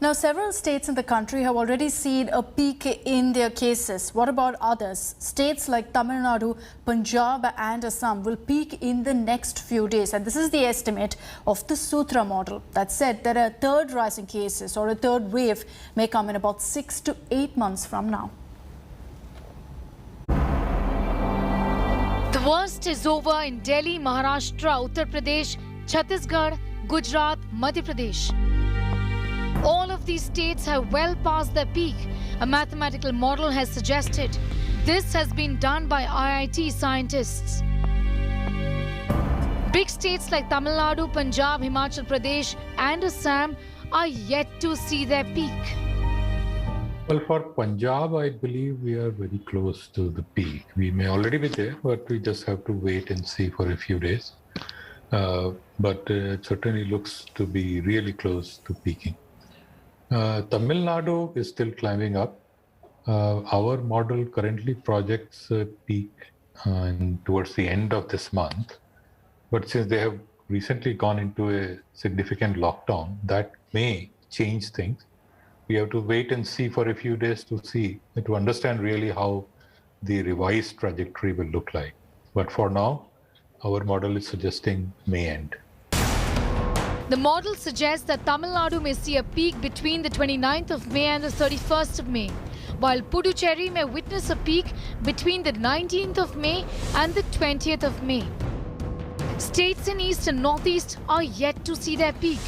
Now, several states in the country have already seen a peak in their cases. What about others? States like Tamil Nadu, Punjab and Assam will peak in the next few days. And this is the estimate of the Sutra model. That said, there are third rise in cases or a third wave may come in about 6 to 8 months from now. The worst is over in Delhi, Maharashtra, Uttar Pradesh, Chhattisgarh, Gujarat, Madhya Pradesh. All of these states have well passed their peak. A mathematical model has suggested this has been done by IIT scientists. Big states like Tamil Nadu, Punjab, Himachal Pradesh and Assam are yet to see their peak. Well, for Punjab, I believe we are very close to the peak. We may already be there, but we just have to wait and see for a few days. But it certainly looks to be really close to peaking. Tamil Nadu is still climbing up. Our model currently projects a peak towards the end of this month. But since they have recently gone into a significant lockdown, that may change things. We have to wait and see for a few days to understand really how the revised trajectory will look like. But for now, our model is suggesting May end. The model suggests that Tamil Nadu may see a peak between the 29th of May and the 31st of May, while Puducherry may witness a peak between the 19th of May and the 20th of May. States in East and Northeast are yet to see their peak.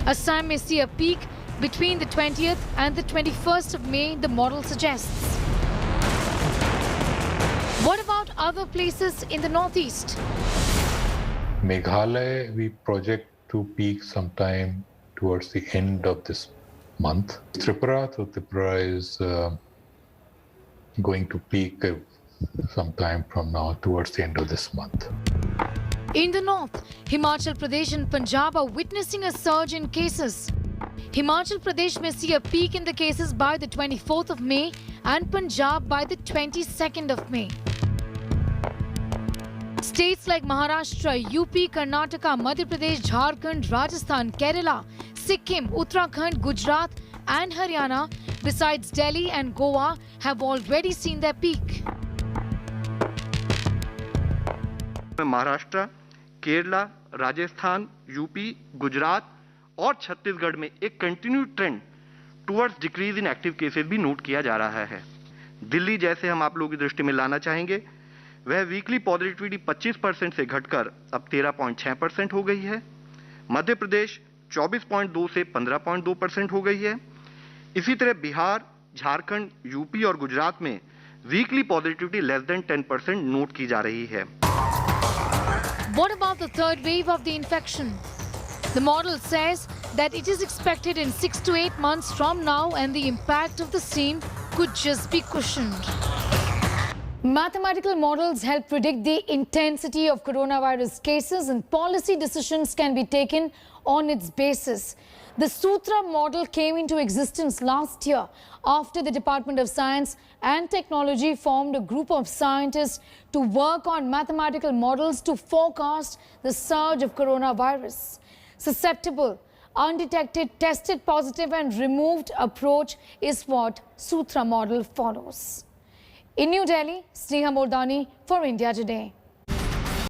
Assam may see a peak between the 20th and the 21st of May, the model suggests. What about other places in the Northeast? Meghalaya, we project to peak sometime towards the end of this month. Tripura is going to peak sometime from now towards the end of this month. In the north, Himachal Pradesh and Punjab are witnessing a surge in cases. Himachal Pradesh may see a peak in the cases by the 24th of May and Punjab by the 22nd of May. States like Maharashtra, UP, Karnataka, Madhya Pradesh, Jharkhand, Rajasthan, Kerala, Sikkim, Uttarakhand, Gujarat and Haryana, besides Delhi and Goa, have already seen their peak. Maharashtra, Kerala, Rajasthan, UP, Gujarat और छत्तीसगढ़ में एक continue trend towards decrease in active cases भी note किया जा रहा है। दिल्ली जैसे हम आप लोगों की दृष्टि में लाना चाहेंगे, वह वीकली पॉजिटिविटी 25% से घटकर अब 13.6% हो गई है। मध्य प्रदेश 24.2 से 15.2% हो गई है। इसी तरह बिहार, झारखंड, यूपी और गुजरात में weekly positivity less than 10% note की जा रही है। What about the third wave of the infection? The model says that it is expected in 6 to 8 months from now and the impact of the same could just be cushioned. Mathematical models help predict the intensity of coronavirus cases and policy decisions can be taken on its basis. The Sutra model came into existence last year after the Department of Science and Technology formed a group of scientists to work on mathematical models to forecast the surge of coronavirus. Susceptible, undetected, tested positive and removed approach is what Sutra model follows. In New Delhi, Sneha Mordani for India Today.